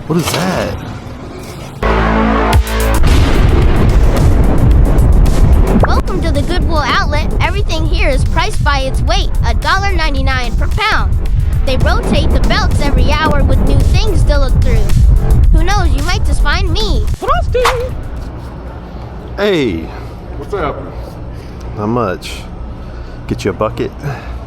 What is that? Welcome to the Goodwill Outlet. Everything here is priced by its weight, $1.99 per pound. They rotate the belts every hour with new things to look through. Who knows, you might just find me. Hey. What's up? Not much. Get you a bucket?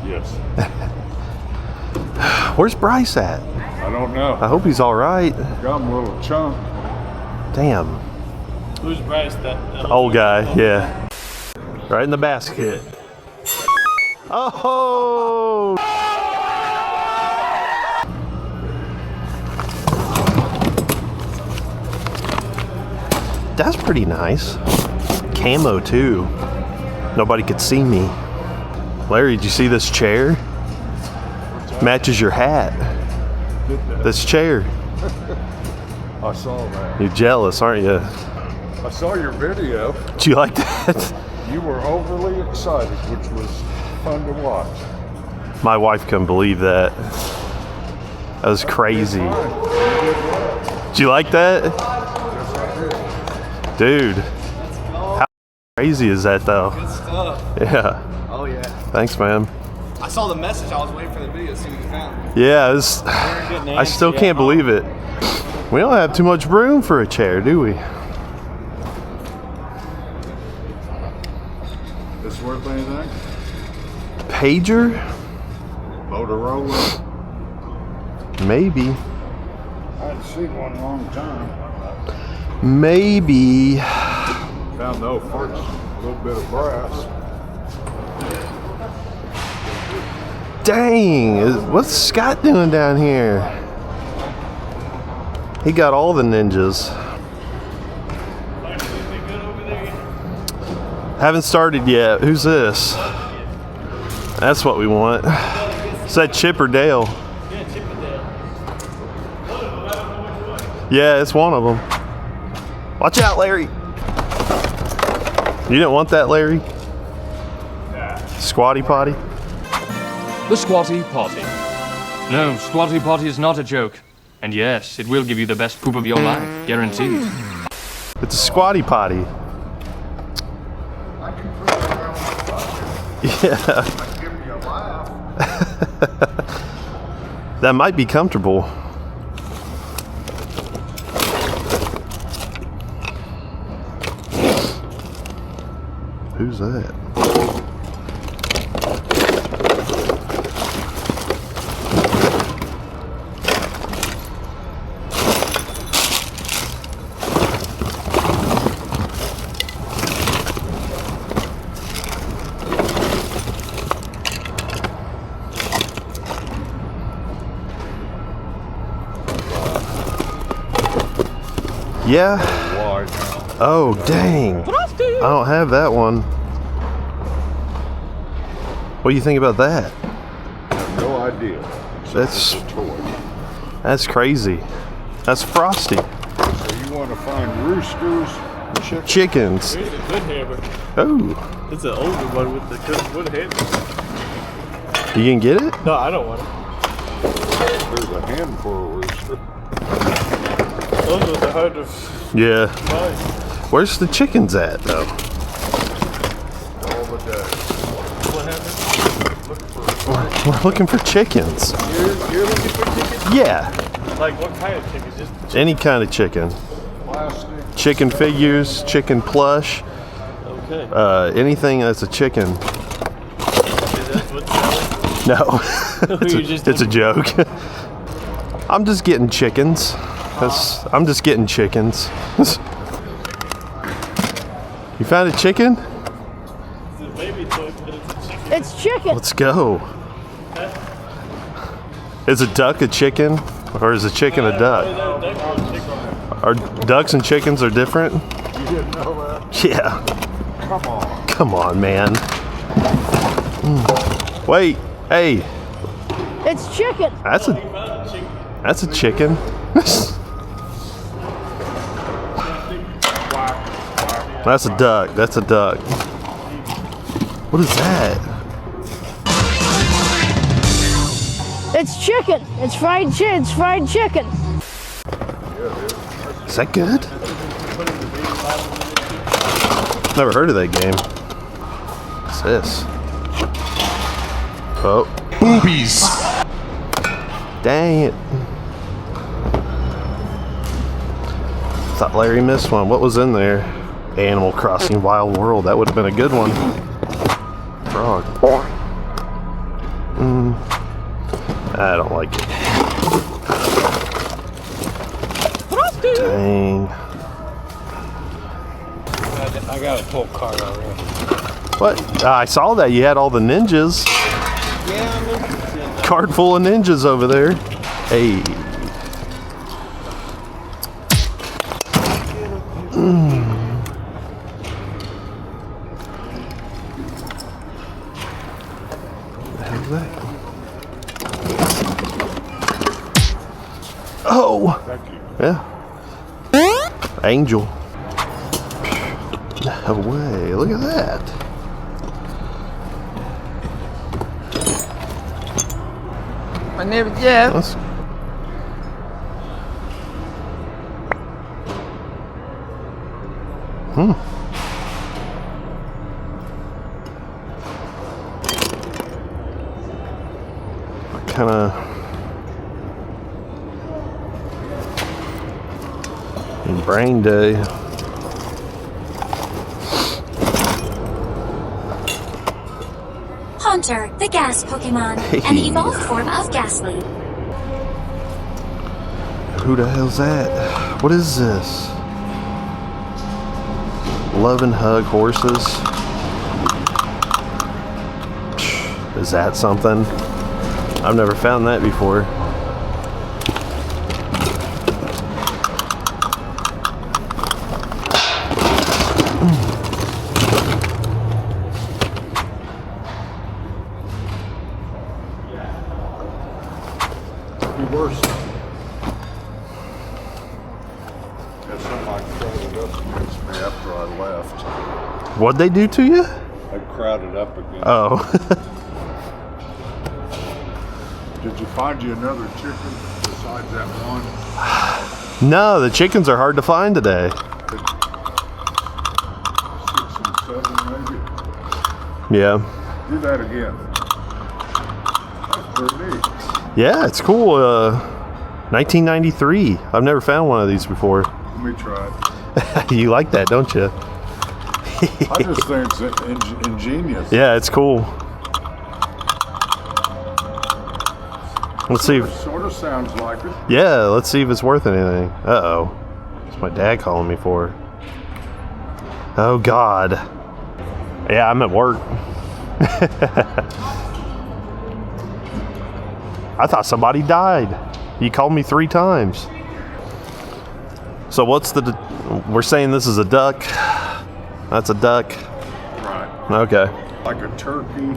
Yes. Where's Bryce at? I don't know. I hope he's all right. Got him a little chunk. Damn. Who's Bryce? That Old guy, yeah. Right in the basket. Oh! That's pretty nice. Camo too. Nobody could see me. Larry, did you see this chair? Matches your hat. This chair. I saw that. You're jealous, aren't you? I saw your video. Do you like that? You were overly excited, which was fun to watch. My wife couldn't believe that. That was crazy. Fine. You did well. Do you like that? Yes, I did. Dude. How crazy is that though? Good stuff. Yeah. Oh yeah. Thanks, man. I saw the message. I was waiting for the video to see what you found. Yeah, I still can't believe it. We don't have too much room for a chair, do we? This worth anything? Pager? Motorola? Maybe. I hadn't seen one in a long time. Maybe. Found no parts, a little bit of brass. Dang, what's Scott doing down here? He got all the ninjas. Haven't started yet. Who's this? That's what we want. Is that Chip or Dale? Yeah, it's one of them. Watch out, Larry. You didn't want that, Larry? Squatty potty? The Squatty Potty. No, Squatty Potty is not a joke. And yes, it will give you the best poop of your life, guaranteed. It's a squatty potty. Yeah. That might be comfortable. Who's that? Yeah. Wide. Oh, dang. I don't have that one. What do you think about that? No idea. That's It's a toy. that's crazy. That's Frosty. So you want to find roosters, Chickens. Here's a good hammer. Oh, It's an older one with the good wood handle. you can get it? No, I don't want it. There's a handful of roosters. Those are the hard to Yeah. find. Where's the chickens at though? All the day. What happened? We're looking for chickens. You're looking for chickens? Yeah. Like what kind of chickens? Just Any kind of chicken. Plastic. Chicken figures, chicken plush, okay. anything that's a chicken. Is that what's selling? No. You just It's a joke. I'm just getting chickens. I'm just getting chickens. You found a chicken? It's a baby toy, but it's a chicken. It's chicken. Let's go. Is a duck a chicken? Or is a chicken a duck? Are ducks and chickens are different? You didn't know that? Yeah. Come on. Come on, man. Wait. Hey. It's chicken. That's a chicken. That's a duck. That's a duck. What is that? It's chicken. It's fried chicken. Is that good? Never heard of that game. What's this? Oh. Boobies. Dang it. Thought Larry missed one. What was in there? Animal Crossing Wild World. That would have been a good one. Frog. I don't like it. Dang. I got a full cart already. What? I saw that you had all the ninjas. Yeah, Cart full of ninjas over there. Hey. What the hell is that? Oh! Yeah. Angel. No way. Look at that. My name is Jeff. That's... What kind of... Brain day. Haunter, the gas Pokemon, an evolved form of Ghastly. Who the hell's that? What is this? Love and hug horses. Is that something? I've never found that before. Worse. That's something I crowded up against me after I left. What'd they do to you? I crowded up against Oh. Did you find you another chicken besides that one? No, the chickens are hard to find today. 6 and 7 maybe? Yeah. Do that again. That's pretty neat. Yeah, it's cool. 1993. I've never found one of these before. Let me try it. You like that, don't you? I just think it's ingenious. Yeah, it's cool. Let's see. It sort of sounds like it. Yeah, let's see if it's worth anything. Uh-oh. It's my dad calling me for. Oh, God. Yeah, I'm at work. I thought somebody died. He called me 3 times. So what's the... We're saying this is a duck. That's a duck. Right. Okay. Like a turkey.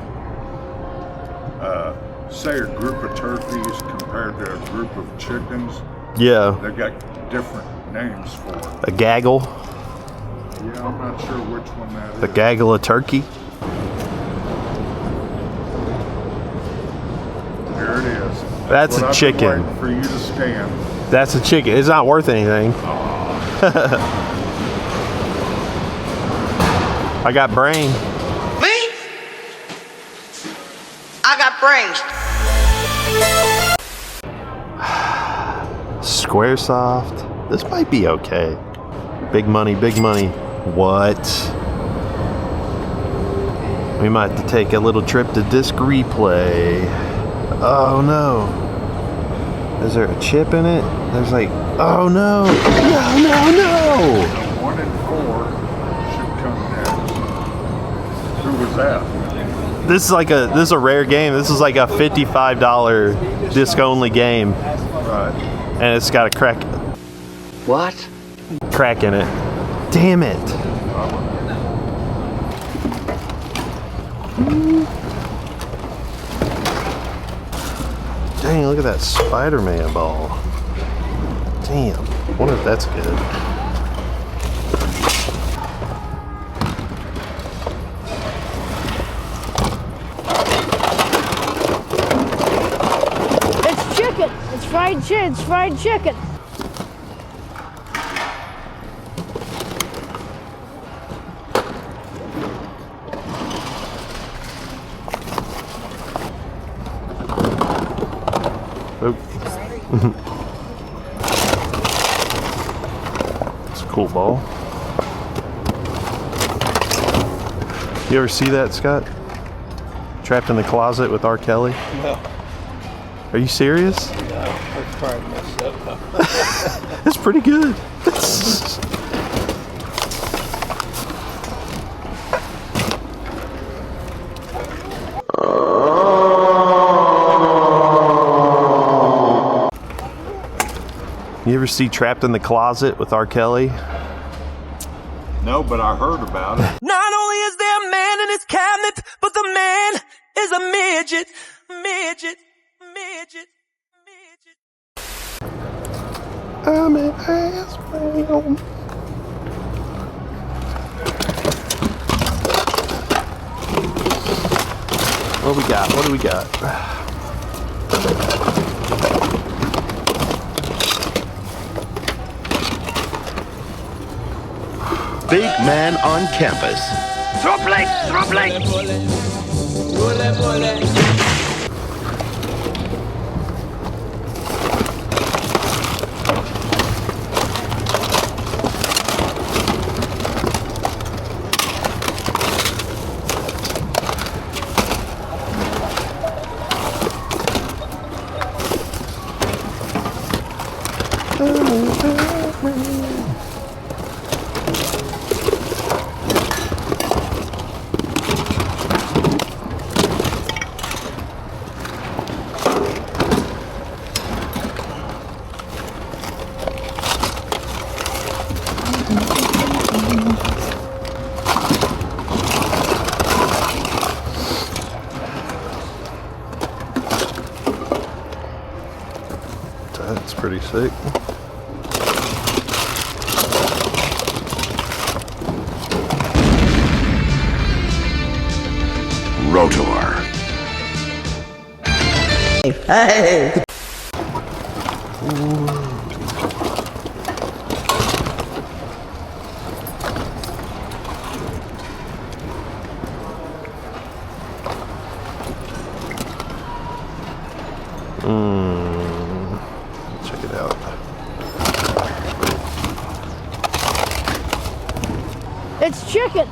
Say a group of turkeys compared to a group of chickens. Yeah. They got different names for it. A gaggle. Yeah, I'm not sure which one that is. A gaggle of turkey. Here it is. That's what a I've been chicken. waiting for you to scan. That's a chicken. It's not worth anything. I got brain. Me? I got brains. Squaresoft. This might be okay. Big money, big money. What? We might have to take a little trip to Disc Replay. Oh no. Is there a chip in it? There's like, oh no. No. 1 in 4 should come next. Who was that? This is a rare game. This is like a $55 disc only game. Right. And it's got a crack in it. Damn it. Dang, look at that Spider-Man ball. Damn. I wonder if that's good. It's chicken. It's fried chicken. Cool ball. You ever see that, Scott? Trapped in the Closet with R. Kelly? No. Are you serious? No, I probably messed up. It's pretty good. You ever see Trapped in the Closet with R. Kelly? No, but I heard about it. Not only is there a man in his cabinet, but the man is a midget, midget, midget, midget. I'm an ass man. What do we got? What do we got? Big man on campus. Throw plate, throw plate. That's pretty sick. Rotor. Hey. Check it out. It's chicken.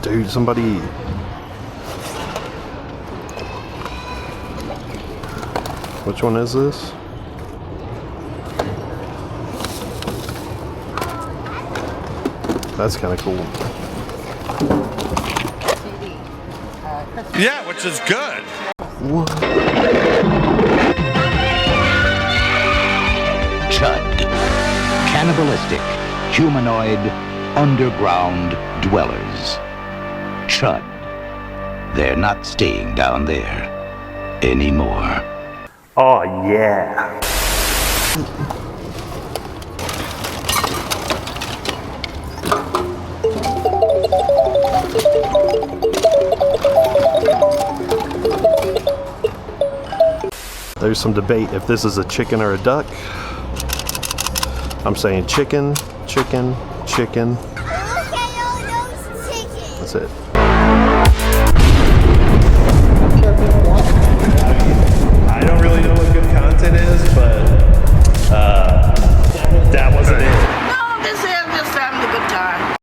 Dude, somebody... Which one is this? That's kind of cool. Yeah, which is good. Chud. Cannibalistic, humanoid, underground dwellers. Chud. They're not staying down there anymore. Oh, yeah. There's some debate if this is a chicken or a duck. I'm saying chicken, chicken, chicken. Look at all those chickens. That's it.